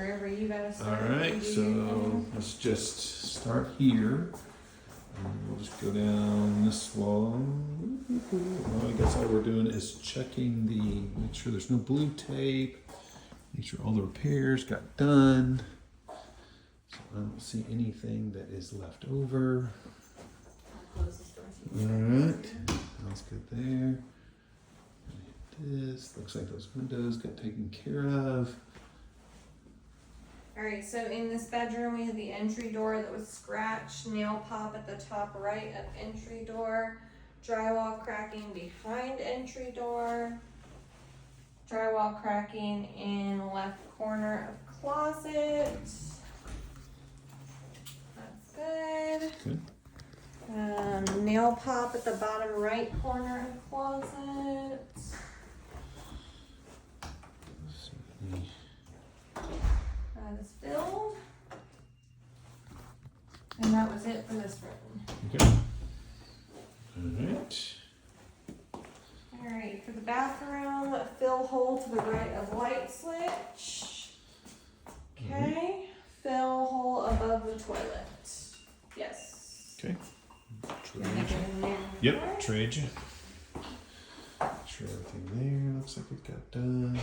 wherever you guys All start. right, so let's just start here. And we'll just go down this wall. Well, I guess all we're doing is checking make sure there's no blue tape, make sure all the repairs got done. So I don't see anything that is left over. I'll close this door so All you can right, sounds good there. This looks like those windows got taken care of. Alright, so in this bedroom, we have the entry door that was scratched, nail pop at the top right of entry door, drywall cracking behind entry door, drywall cracking in left corner of closet. That's good. Good. Nail pop at the bottom right corner of closet. That is filled. And that was it for this room. Okay. All right. Alright, for the bathroom, fill hole to the right of light switch. Okay. Fill hole above the toilet. Yes. Okay. Can I get in there? Yep. Trade you. Make sure everything there looks like it got done.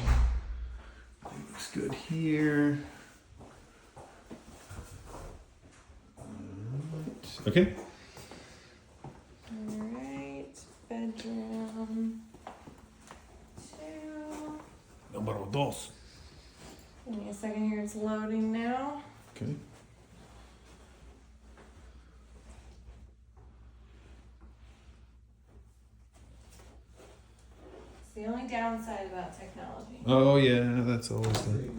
Looks good here. Alright. Okay. Alright, bedroom 2. Número dos. Give me a second here, it's loading now. Okay. It's the only downside about technology. Oh yeah, that's always the.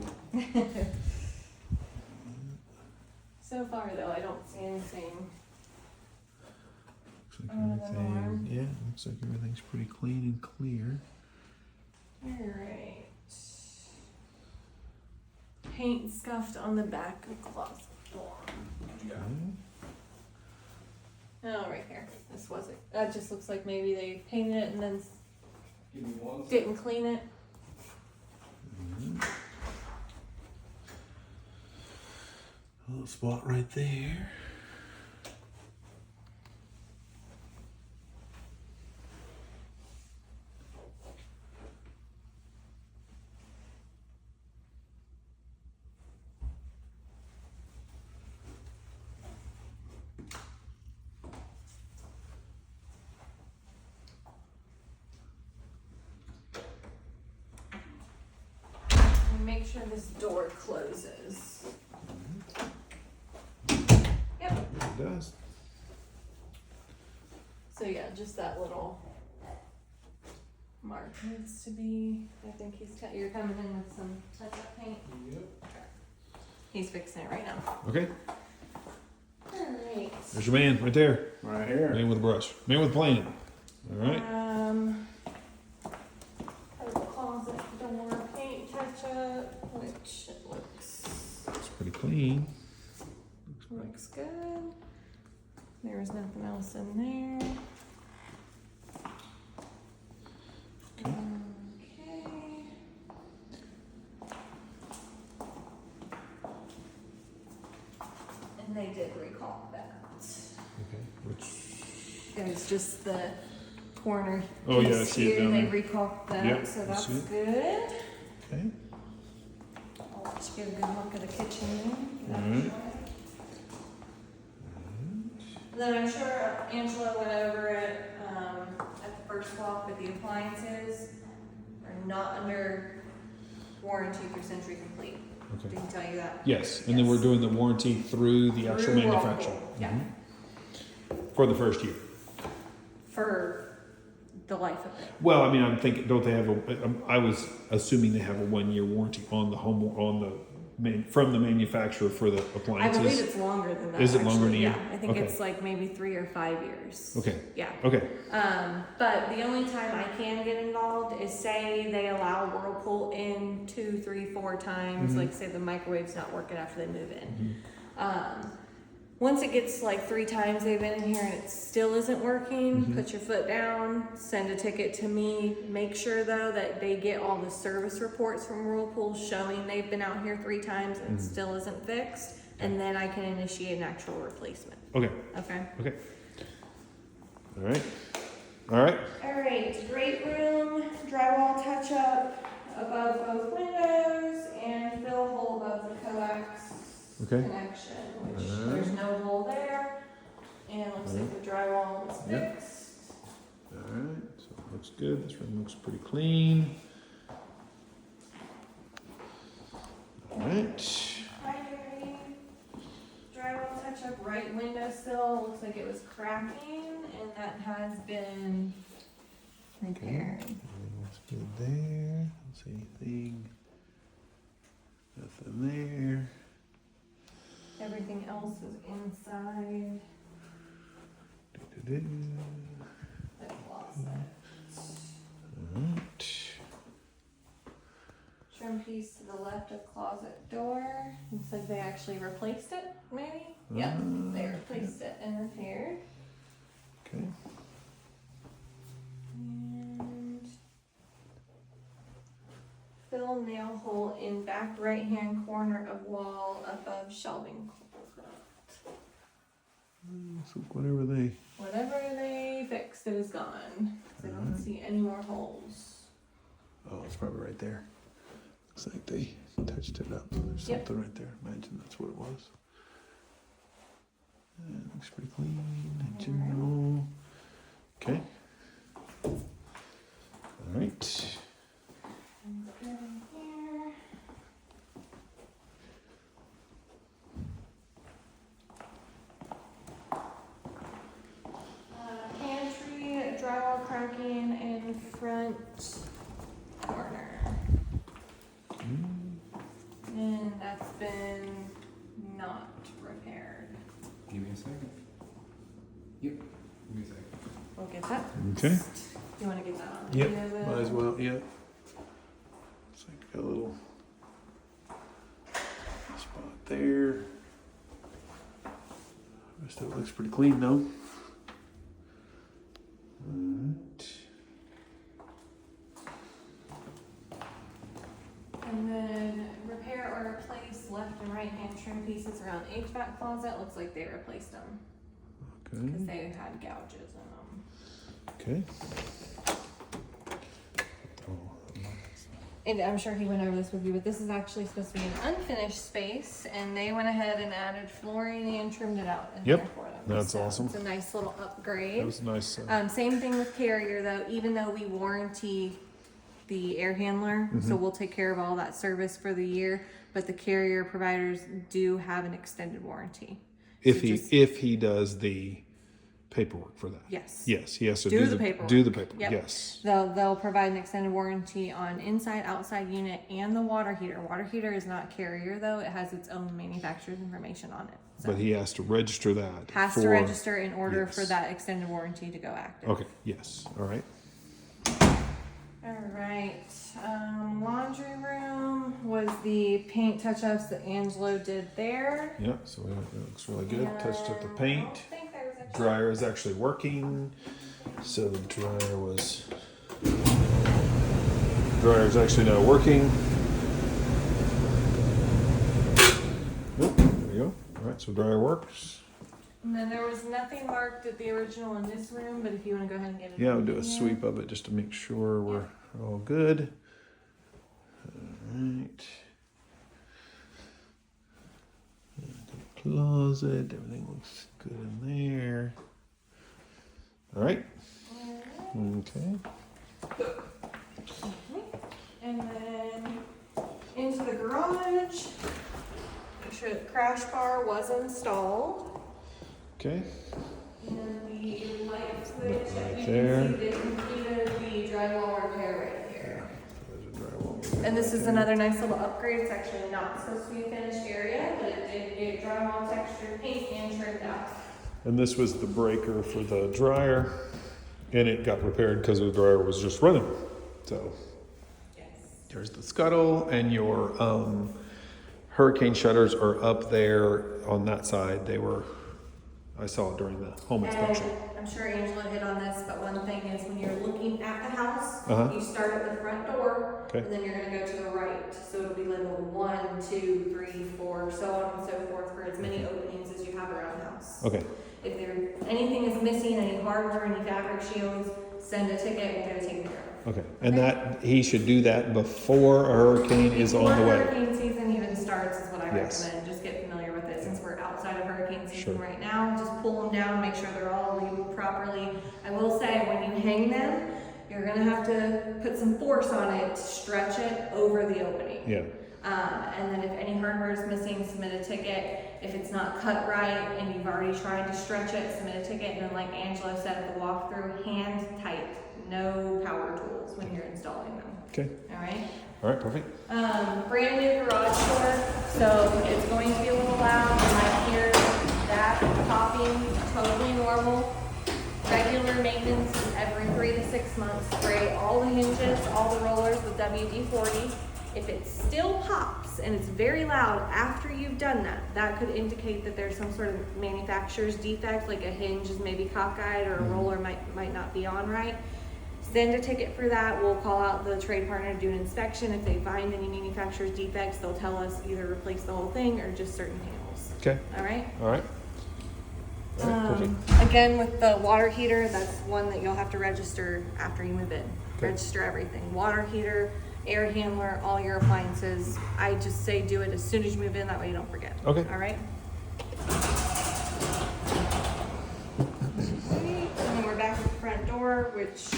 So far though, I don't see anything. Looks like everything. Yeah, looks like everything's pretty clean and clear. Alright. Paint scuffed on the back of closet door. Okay. Oh, right here. This wasn't. That just looks like maybe they painted it and then Give me one. didn't clean it. A little spot right there. And make sure this door closes. Yep. It does. So yeah, just that little mark needs to be. I think you're coming in with some touch-up paint. Yep. He's fixing it right now. Okay. Alright. There's your man right there. Right here. Man with a brush. Man with a plan. All right. Closet door paint touch-up, which it looks Pretty clean. looks good. There was nothing else in there. Okay. Okay. And they did recall that. Okay. Which. It was just the corner. Oh, yeah, I piece see it here, down they there. recalled that, Yep, so I that's see it. good. Okay. I'll let you get a good look at the kitchen. All right. And then I'm sure Angela went over it at the first walk, but the appliances are not under warranty through Century Complete. Okay. Did he tell you that? Yes, and then we're doing the warranty through the actual Through manufacturer. Whirlpool, yeah. For the first year. For the life of it. Well, I mean, I'm thinking, don't they have I was assuming they have a 1-year warranty on the from the manufacturer for the I appliances. believe it's longer than that. Is it longer actually. than a year? Yeah, I think Okay. it's like maybe 3 or 5 years. Okay. Yeah. Okay. But the only time I can get involved is say they allow Whirlpool in 2, 3, 4 times. Mhm. Like say the microwave's not working after they move in. once it gets like 3 times they've been in here and it still isn't working, Mhm. put your foot down, send a ticket to me. Make sure though that they get all the service reports from Whirlpool showing they've been out here 3 times and it still isn't fixed, and then I can initiate an actual replacement. Okay. Okay. Okay. All right. All right. All right, great room, drywall touch up above both windows and fill hole above the coax Okay. connection, which Alright. there's no hole there. And looks like the drywall is Yep. fixed. All right. So it looks good. This room looks pretty clean. All right. Primary drywall touch up, right windowsill, looks like it was cracking and that has been repaired. Everything looks good there. Don't see anything. Nothing there. Everything else is inside Do-do-do. the closet. All right. Trim piece to the left of closet door. Looks like they actually replaced it, maybe? Yep, they replaced it and repaired. Okay. And fill nail hole in back right hand corner of wall above shelving closet. So whatever they fixed, it is gone. 'Cause I don't see any more holes. Oh, it's probably right there. Looks like they touched it up. There's Yep. something right there. Imagine that's what it was. Looks pretty clean in general. Okay. All right. And good in here. Pantry, drywall cracking in front corner. And that's been not repaired. Give me a second. Yep. Give me a second. We'll get that. Okay. You wanna get that on? Yep. video then? Might as well. Yeah. Looks like got a little spot there. Rest of it looks pretty clean though. Alright. And then repair or replace left and right hand trim pieces around HVAC closet. Looks like they replaced them because Okay. they had gouges in them. Okay. Oh, And I'm sure he went over this with you, but this is actually supposed to be an unfinished space, and they went ahead and added flooring and trimmed it out in Yep, there for them. that's So awesome. It's a nice little upgrade. that was nice. Same thing with Carrier though, even though we warranty the air handler, so we'll take care of all that service for the year, but the Carrier providers do have an extended warranty. if so he just- if he does the paperwork for that. Yes. Yes, he has to Do do the the paperwork. Do the paperwork. Yep. Yes. They'll provide an extended warranty on inside, outside unit and the water heater. Water heater is not Carrier though, it has its own manufacturer's information on it. So But he has to register that. has for, to register in order for yes. that extended warranty to go active. Okay. Yes. All right. All right, laundry room was the paint touch-ups that Angelo did there. Yeah. So it looks really good. Touched up the And paint. I don't think there was actually- Dryer is actually working. So the dryer is actually now working. Yep, there you go. All right, so dryer works. And then there was nothing marked at the original in this room, but if you wanna go ahead and get it. Yeah, I'll in do a here. sweep of it just to make sure we're all good. All right. Closet, everything looks good in there. All right. Okay. And then into the garage, make sure the crash bar was installed. Okay. And the light switch that you There. can see, they completed the drywall repair right here. There's a drywall. And this is another nice little upgrade. It's actually not supposed to be a finished area, but it did get drywall texture, paint, and trimmed out. And this was the breaker for the dryer, and it got repaired because the dryer was just running. So Yes. there's the scuttle, and your hurricane shutters are up there on that side. They were I saw it during the home And inspection. I'm sure Angela hit on this, but one thing is when you're looking at the house, Uh-huh. you start at the front door, Okay. and then you're gonna go to the right. So it'll be labeled 1, 2, 3, 4, so on and so forth for as many openings as you have around the house. Okay, If anything is missing, any hardware, any fabric shields, send a ticket, we'll get it taken care of. okay. And that, he should do that before a hurricane is on the Before way. hurricane season even starts is what I Yes. recommend. Just get familiar with it since we're outside of hurricane season Sure. right now. Just pull them down, make sure they're all labeled properly. I will say, when you hang them, you're gonna have to put some force on it to stretch it over the opening. Yeah, And then if any hardware is missing, submit a ticket. If it's not cut right and you've already tried to stretch it, submit a ticket. And then like Angela said at the walkthrough, hand tight, no power tools when you're installing them. okay. All right? All right, perfect. Brand new garage door, so it's going to be a little loud. You might hear that popping, totally normal. Regular maintenance is every 3 to 6 months. Spray all the hinges, all the rollers with WD-40. If it still pops and it's very loud after you've done that, that could indicate that there's some sort of manufacturer's defect, like a hinge is maybe cockeyed or a roller might not be on right. Send a ticket for that. We'll call out the trade partner to do an inspection. If they find any manufacturer's defects, they'll tell us either replace the whole thing or just certain panels. Okay, All right? all right. All right, perfect. Again, with the water heater, that's one that you'll have to register after you move in. Okay. Register everything. Water heater, air handler, all your appliances. I just say do it as soon as you move in, that way you don't forget. Okay. All right? And then we're back at the front door, which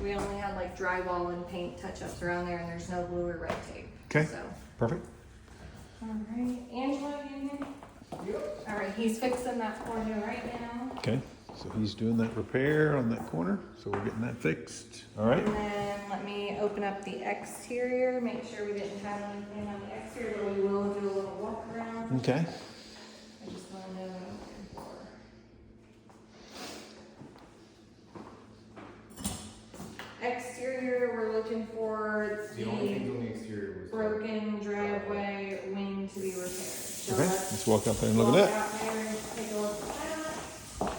we only had like drywall and paint touch-ups around there, and there's no glue or red tape. Okay. So, Perfect. all right. Angela, you here? Yep. All right, he's fixing that for you right now. Okay, so he's doing that repair on that corner, so we're getting that fixed. All right, And then let me open up the exterior, make sure we didn't have anything on the exterior, but we will do a little walk around. okay. I just want to know what I'm looking for. Exterior, we're looking for The only thing the on the exterior was. broken driveway wing to be repaired. So Okay, let's let's walk up there and look walk at that. out there and take a look at that.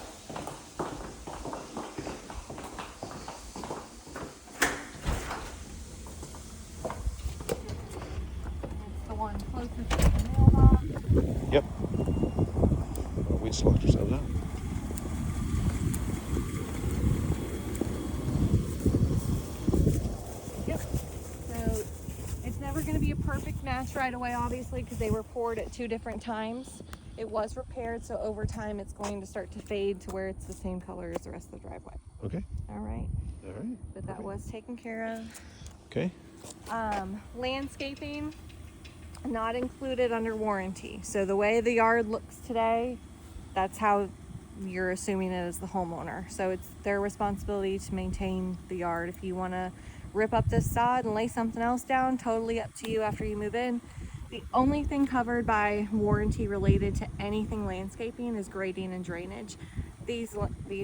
It's the one closest to the mailbox. Yep. We just locked ourselves out. Yep. So it's never going to be a perfect match right away, obviously, because they were poured at 2 different times. It was repaired, so over time it's going to start to fade to where it's the same color as the rest of the driveway. Okay, All right. all right. But that was taken care of. Okay, Landscaping, not included under warranty. So the way the yard looks today, that's how you're assuming it as the homeowner. So it's their responsibility to maintain the yard. If you want to rip up this sod and lay something else down, totally up to you after you move in. The only thing covered by warranty related to anything landscaping is grading and drainage. These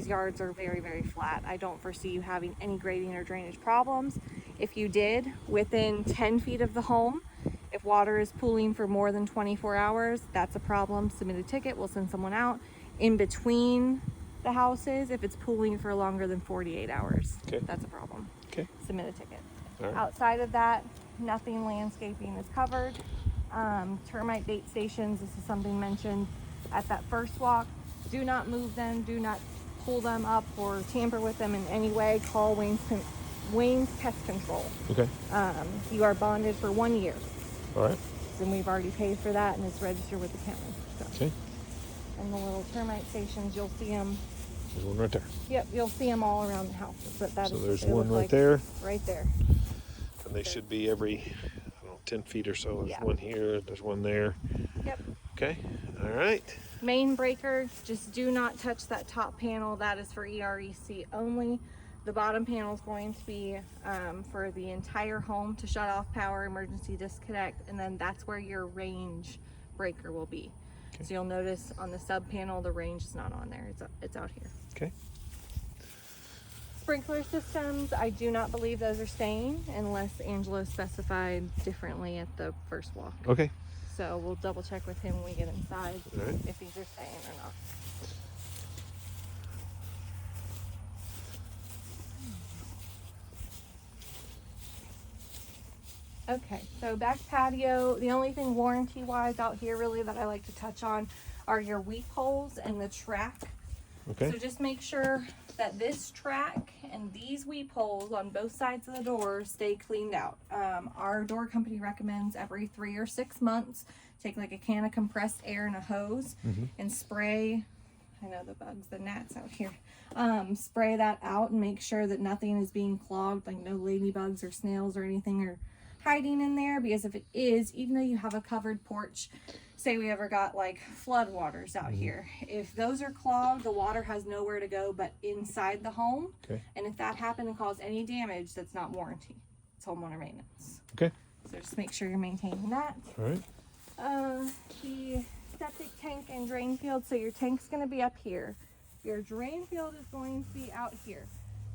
yards are very, very flat. I don't foresee you having any grading or drainage problems. If you did, within 10 feet of the home, if water is pooling for more than 24 hours, that's a problem. Submit a ticket, we'll send someone out. In between the houses, if it's pooling for longer than 48 hours, Okay. that's a problem. okay, Submit a ticket. all right. Outside of that, nothing landscaping is covered. Termite bait stations, this is something mentioned at that first walk. Do not move them, do not pull them up or tamper with them in any way. Call Wayne's Pest Control. Okay, You are bonded for 1 year, all right. and we've already paid for that, and it's registered with the county. So. Okay, And the little termite stations, you'll see them. there's one right there. Yep, you'll see them all around the houses. But that So is what there's they one look right like there, right there. and they should be every, I don't know, 10 feet or so. There's Yeah. one here, there's one there. Yep. Okay, all right. Main breaker, just do not touch that top panel. That is for EREC only. The bottom panel is going to be for the entire home to shut off power, emergency disconnect, and then that's where your range breaker will be. Okay. So you'll notice on the sub panel, the range is not on there. It's out here. Okay, Sprinkler systems, I do not believe those are staying unless Angelo specified differently at the first walk. okay, So we'll double check with him when we get inside all right. if these are staying or not. Okay, so back patio, the only thing warranty wise out here really that I like to touch on are your weep holes and the track. Okay. So just make sure that this track and these weep holes on both sides of the door stay cleaned out. Our door company recommends every 3 or 6 months, take like a can of compressed air and a hose and spray, I know the bugs, the gnats out here, spray that out and make sure that nothing is being clogged, like no ladybugs or snails or anything are hiding in there, because if it is, even though you have a covered porch, say we ever got like flood waters out here, if those are clogged, the water has nowhere to go but inside the home. Okay. And if that happened and caused any damage, that's not warranty, it's homeowner maintenance. Okay. So just make sure you're maintaining that. All right. The septic tank and drain field, so your tank's going to be up here, your drain field is going to be out here.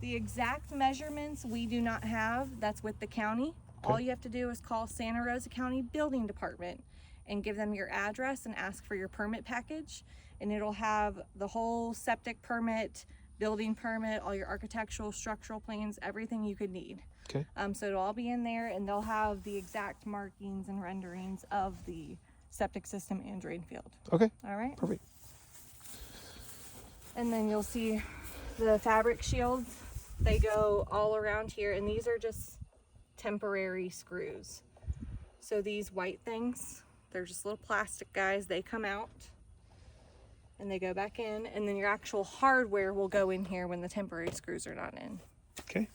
The exact measurements we do not have, that's with the county. All you have to do is call Santa Rosa County Building Department and give them your address and ask for your permit package, and it'll have the whole septic permit, building permit, all your architectural, structural plans, everything you could need. Okay. So it'll all be in there, and they'll have the exact markings and renderings of the septic system and drain field. Okay. All right. Perfect. And then you'll see the fabric shields. They go all around here, and these are just temporary screws. So these white things, they're just little plastic guys. They come out and they go back in, and then your actual hardware will go in here when the temporary screws are not in. Okay.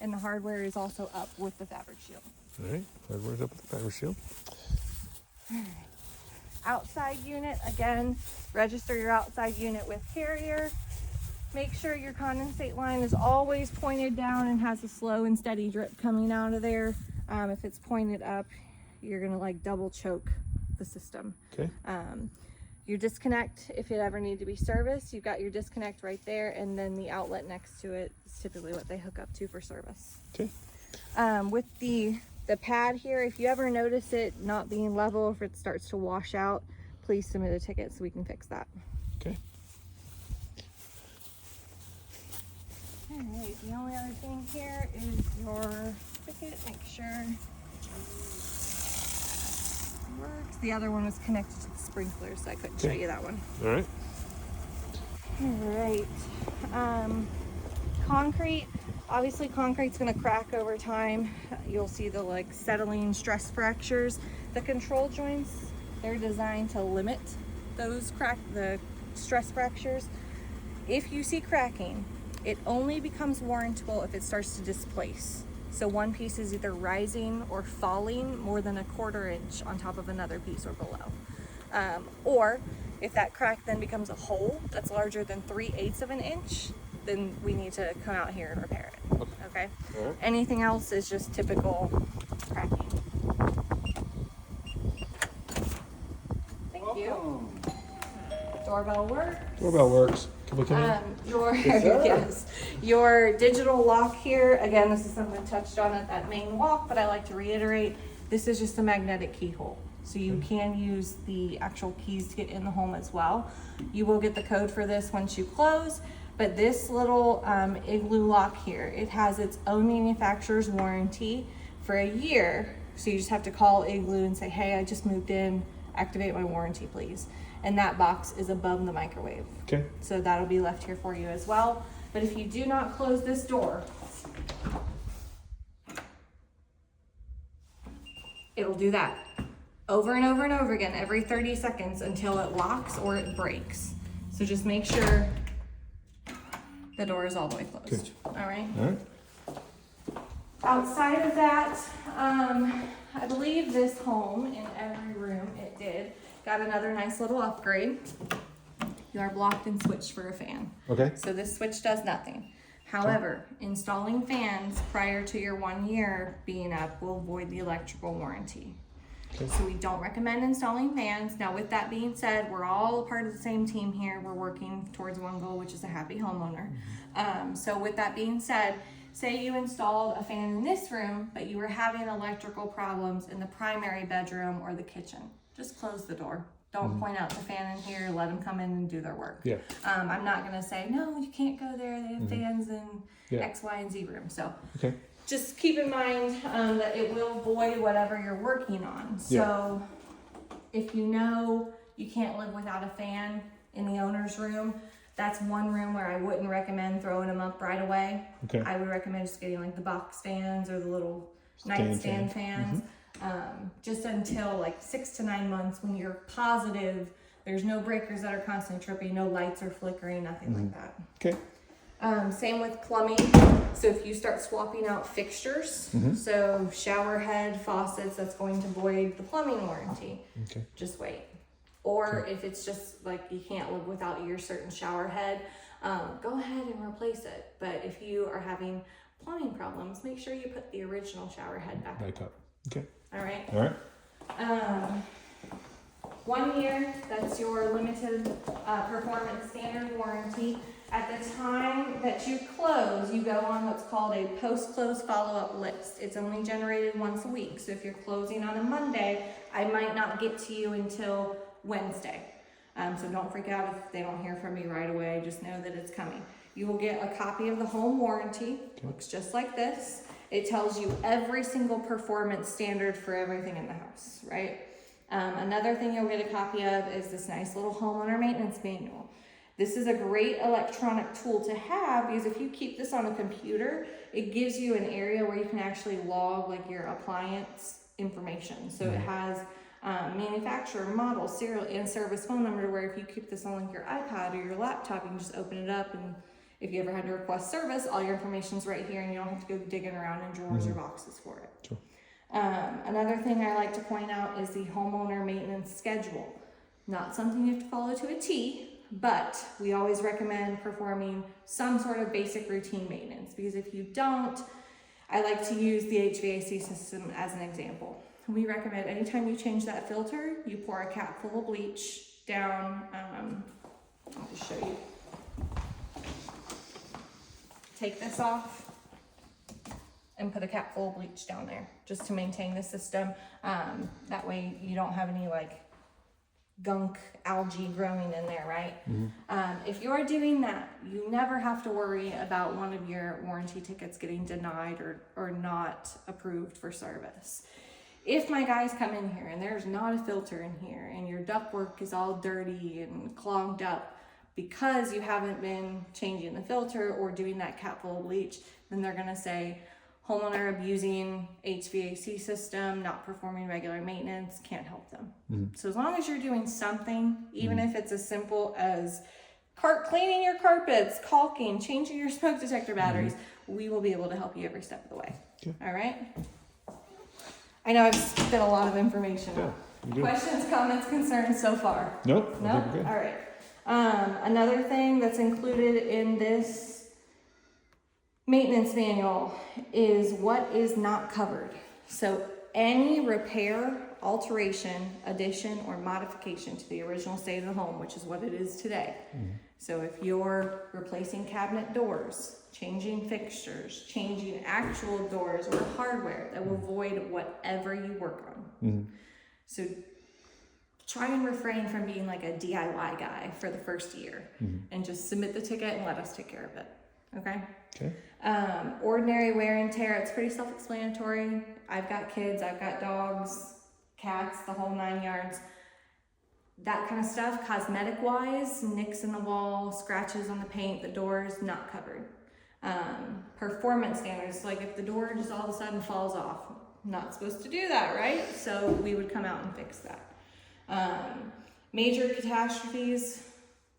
And the hardware is also up with the fabric shield. All right. Hardware's up with the fabric shield. Outside unit, again, register your outside unit with Carrier. Make sure your condensate line is always pointed down and has a slow and steady drip coming out of there. If it's pointed up, you're gonna like double choke the system. Okay. Your disconnect, if it ever need to be serviced, you've got your disconnect right there, and then the outlet next to it is typically what they hook up to for service. Okay. With the pad here, if you ever notice it not being level, if it starts to wash out, please submit a ticket so we can fix that. Okay. Alright, the only other thing here is your spigot. Make sure it works. The other one was connected to the sprinkler, so I couldn't show you that one. All right. Alright. Concrete. Obviously concrete's gonna crack over time. You'll see the like settling stress fractures. The control joints, they're designed to limit those the stress fractures. If you see cracking, it only becomes warrantable if it starts to displace. So one piece is either rising or falling more than a 1/4 inch on top of another piece or below. Or if that crack then becomes a hole that's larger than 3/8 of an inch, then we need to come out here and repair it. Okay? All right. Anything else is just typical cracking. Thank you. Doorbell works. Doorbell works. Can we come in? Your Yes, sir. yes, your digital lock here. Again, this is something touched on at that main walk, but I like to reiterate. This is just a magnetic keyhole, so you can use the actual keys to get in the home as well. You will get the code for this once you close, but this little Igloo lock here, it has its own manufacturer's warranty for a year. So you just have to call Igloo and say, "Hey, I just moved in. Activate my warranty, please." And that box is above the microwave. Okay. So that'll be left here for you as well. But if you do not close this door, it'll do that over and over and over again every 30 seconds until it locks or it breaks. So just make sure the door is all the way closed. All right. All right. Outside of that, I believe this home in every room, it did, got another nice little upgrade. You are blocked and switched for a fan. Okay. So this switch does nothing. However, installing fans prior to your 1 year being up will void the electrical warranty. Okay. So we don't recommend installing fans. Now with that being said, we're all a part of the same team here. We're working towards one goal, which is a happy homeowner. So with that being said, say you installed a fan in this room, but you were having electrical problems in the primary bedroom or the kitchen. Just close the door. Don't point out the fan in here, let them come in and do their work. Yeah. I'm not gonna say, no, you can't go there, they have fans in Yeah. X, Y, and Z room. So Okay. just keep in mind that it will void whatever you're working on. So if you know you can't live without a fan in the owner's room, that's one room where I wouldn't recommend throwing them up right away. Okay. I would recommend just getting like the box fans or the little Stand nightstand fan. fans, just until like 6 to 9 months when you're positive there's no breakers that are constantly tripping, no lights are flickering, nothing like that. Okay. Same with plumbing. So if you start swapping out fixtures, so shower head, faucets, that's going to void the plumbing warranty. Okay. Just wait. Or if it's just like you can't live without your certain shower head, go ahead and replace it. But if you are having plumbing problems, make sure you put the original shower head back up. Okay. All right. All right. 1 year, that's your limited performance standard warranty. At the time that you close, you go on what's called a post-close follow-up list. It's only generated once a week. So if you're closing on a Monday, I might not get to you until Wednesday. So don't freak out if they don't hear from me right away. Just know that it's coming. You will get a copy of the home warranty. Looks just like this. It tells you every single performance standard for everything in the house, right? Another thing you'll get a copy of is this nice little homeowner maintenance manual. This is a great electronic tool to have because if you keep this on a computer, it gives you an area where you can actually log like your appliance information. So it has manufacturer, model, serial, and service phone number, where if you keep this on like your iPad or your laptop, you can just open it up, and if you ever had to request service, all your information's right here and you don't have to go digging around in drawers or boxes for it. Sure. Another thing I like to point out is the homeowner maintenance schedule. Not something you have to follow to a T, but we always recommend performing some sort of basic routine maintenance, because if you don't, I like to use the HVAC system as an example. We recommend anytime you change that filter, you pour a cap full of bleach down. I'll just show you. Take this off and put a cap full of bleach down there just to maintain the system. That way you don't have any like gunk algae growing in there, right? If you're doing that, you never have to worry about one of your warranty tickets getting denied or not approved for service. If my guys come in here and there's not a filter in here and your ductwork is all dirty and clogged up because you haven't been changing the filter or doing that cap full of bleach, then they're gonna say, homeowner abusing HVAC system, not performing regular maintenance, can't help them. So as long as you're doing something, even if it's as simple as cleaning your carpets, caulking, changing your smoke detector batteries, we will be able to help you every step of the way. Okay. All right? I know I've spit a lot of information. Yeah, you good. Questions, comments, concerns so far? Nope. I No? think we're good. All right. Another thing that's included in this maintenance manual is what is not covered. So any repair, alteration, addition, or modification to the original state of the home, which is what it is today. So if you're replacing cabinet doors, changing fixtures, changing actual doors or hardware, that will void whatever you work on. So try and refrain from being like a DIY guy for the first year and just submit the ticket and let us take care of it. Okay? Okay. Ordinary wear and tear, it's pretty self-explanatory. I've got kids, I've got dogs, cats, the whole 9 yards. That kind of stuff, cosmetic-wise, nicks in the wall, scratches on the paint, the doors, not covered. Performance standards, like if the door just all of a sudden falls off, not supposed to do that, right? So we would come out and fix that. Major catastrophes,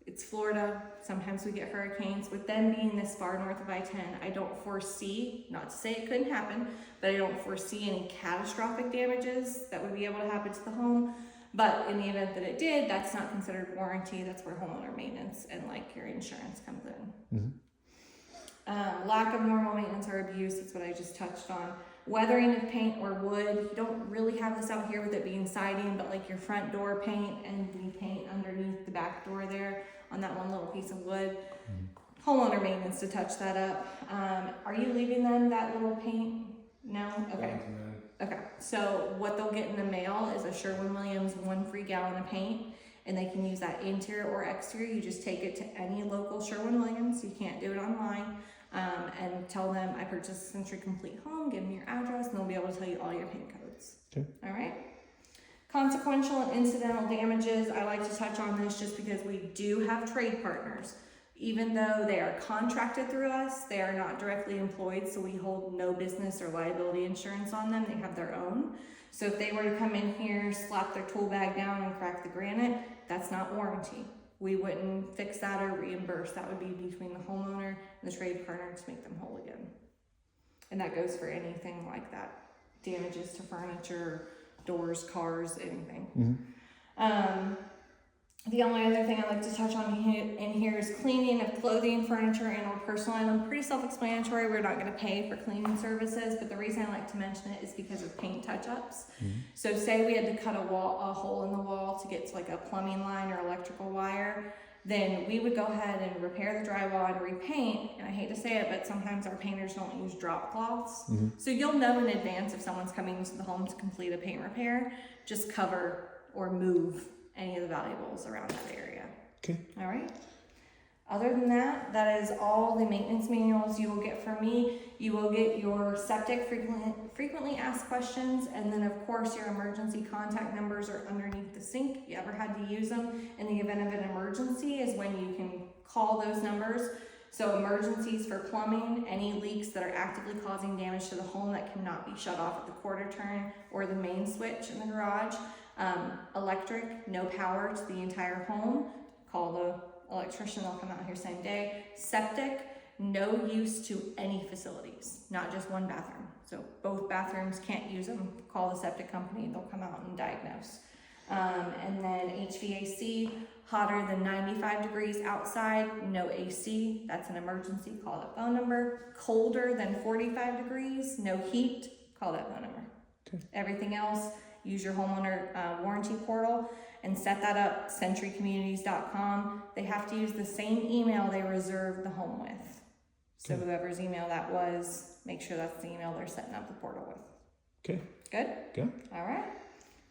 it's Florida. Sometimes we get hurricanes. With them being this far north of I-10, I don't foresee, not to say it couldn't happen, but I don't foresee any catastrophic damages that would be able to happen to the home. But in the event that it did, that's not considered warranty. That's where homeowner maintenance and like your insurance comes in. Lack of normal maintenance or abuse, that's what I just touched on. Weathering of paint or wood, you don't really have this out here with it being siding, but like your front door paint and the paint underneath the back door there on that one little piece of wood. Homeowner maintenance to touch that up. Are you leaving them that little paint? No? Okay. Okay, so what they'll get in the mail is a Sherwin-Williams 1 free gallon of paint, and they can use that interior or exterior. You just take it to any local Sherwin-Williams. You can't do it online. and tell them I purchased a Century Complete home, give them your address, and they'll be able to tell you all your PIN codes. Okay. All right. Consequential and incidental damages, I like to touch on this just because we do have trade partners. Even though they are contracted through us, they are not directly employed, so we hold no business or liability insurance on them. They have their own. So if they were to come in here, slap their tool bag down and crack the granite, that's not warranty. We wouldn't fix that or reimburse. That would be between the homeowner and the trade partner to make them whole again. And that goes for anything like that. Damages to furniture, doors, cars, anything. The only other thing I'd like to touch on in here is cleaning of clothing, furniture, and or personal items. Pretty self-explanatory. We're not going to pay for cleaning services, but the reason I like to mention it is because of paint touch-ups. So say we had to cut a hole in the wall to get to like a plumbing line or electrical wire, then we would go ahead and repair the drywall and repaint. And I hate to say it, but sometimes our painters don't use drop cloths. So you'll know in advance if someone's coming into the home to complete a paint repair. Just cover or move any of the valuables around that area. Okay. All right. Other than that, that is all the maintenance manuals you will get from me. You will get your septic frequently asked questions, and then of course your emergency contact numbers are underneath the sink. If you ever had to use them in the event of an emergency is when you can call those numbers. So emergencies for plumbing, any leaks that are actively causing damage to the home that cannot be shut off at the quarter turn or the main switch in the garage. Electric, no power to the entire home, call the electrician, they'll come out here same day. Septic, no use to any facilities, not just one bathroom. So both bathrooms can't use them, call the septic company, they'll come out and diagnose. And then HVAC, hotter than 95 degrees outside, no AC, that's an emergency, call that phone number. Colder than 45 degrees, no heat, call that phone number. Okay. Everything else, use your homeowner warranty portal and set that up, centurycommunities.com. They have to use the same email they reserved the home with. So Okay. whoever's email that was, make sure that's the email they're setting up the portal with. Okay. Good? Good. All right.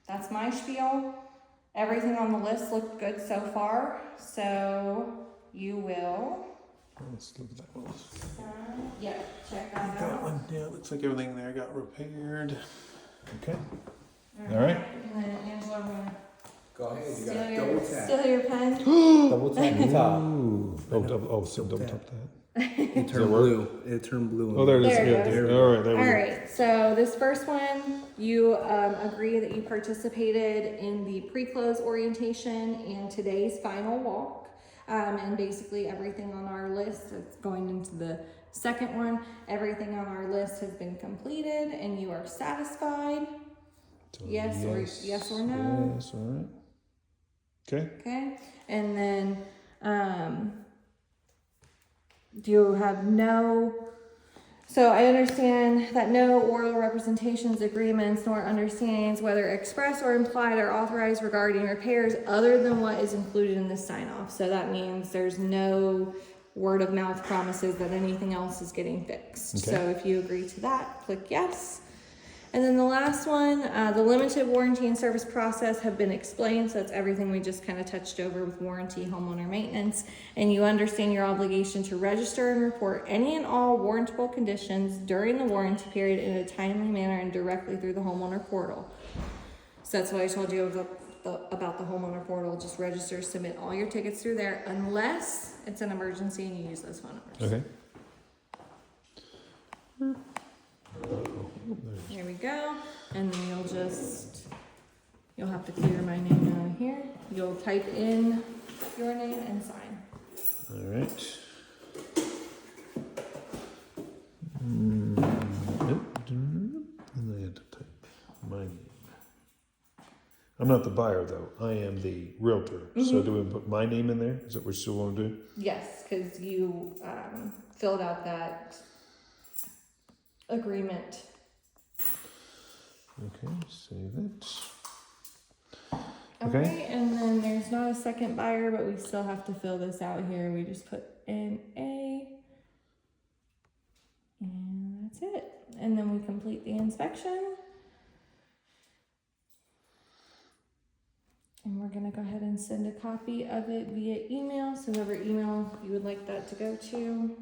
That's my spiel. Everything on the list looked good so far. So you will, Let's look at that one. check that That out. one, yeah, looks like everything there got repaired. Okay. All right. And then Angela, I'm gonna Go ahead, you steal got your, double tap. steal your pen. Double tap the top. Ooh. So Double double tap. tap that. It that turned work? blue. It turned blue. Oh, there it is. There it Yeah, goes. All right, there we All go. right, so this first one, you agree that you participated in the pre-close orientation and today's final walk. And basically everything on our list, it's going into the second one, everything on our list has been completed and you are satisfied. So Yes or no? Yes, all right. Okay. Okay, and then do you have no, so I understand that no oral representations, agreements, nor understandings, whether express or implied, are authorized regarding repairs other than what is included in the sign off. So that means there's no word of mouth promises that anything else is getting fixed. Okay. So if you agree to that, click yes. And then the last one, the limited warranty and service process have been explained. So that's everything we just kind of touched over with warranty, homeowner maintenance. And you understand your obligation to register and report any and all warrantable conditions during the warranty period in a timely manner and directly through the homeowner portal. So that's what I told you about the homeowner portal. Just register, submit all your tickets through there unless it's an emergency and you use those phone numbers. Okay. Here we go. And then you'll have to clear my name down here. You'll type in your name and sign. All right. And I had to type my name. I'm not the buyer though. I am the realtor. So do we put my name in there? Is that what we still want to do? Yes, because you filled out that agreement. Okay, save it. All Okay. right, and then there's not a second buyer, but we still have to fill this out here. We just put NA. And that's it. And then we complete the inspection. And we're gonna go ahead and send a copy of it via email. So whoever email you would like that to go to.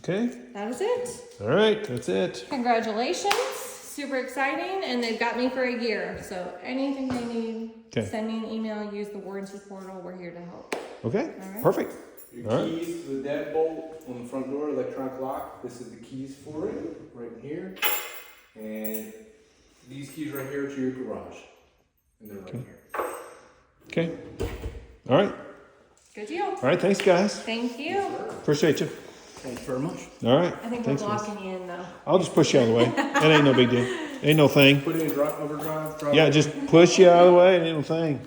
Okay. That is it. All right. That's it. Congratulations. Super exciting. And they've got me for a year. So anything they need, Okay. send me an email, use the warranty portal. We're here to help. Okay. All right. Perfect. Your All right. keys to the deadbolt on the front door, electronic lock. This is the keys for it, right here. And these keys right here to your garage. And they're right here. Okay. All right. Good deal. All right. Thanks, guys. Thank you. Appreciate you. Thanks very much. All right. I think Thanks, we're guys. locking you in though. I'll just push you out of the way. It ain't no big deal. Ain't no thing. Put it in overdrive. Drop Yeah, it. just push you out of the way. Ain't no thing.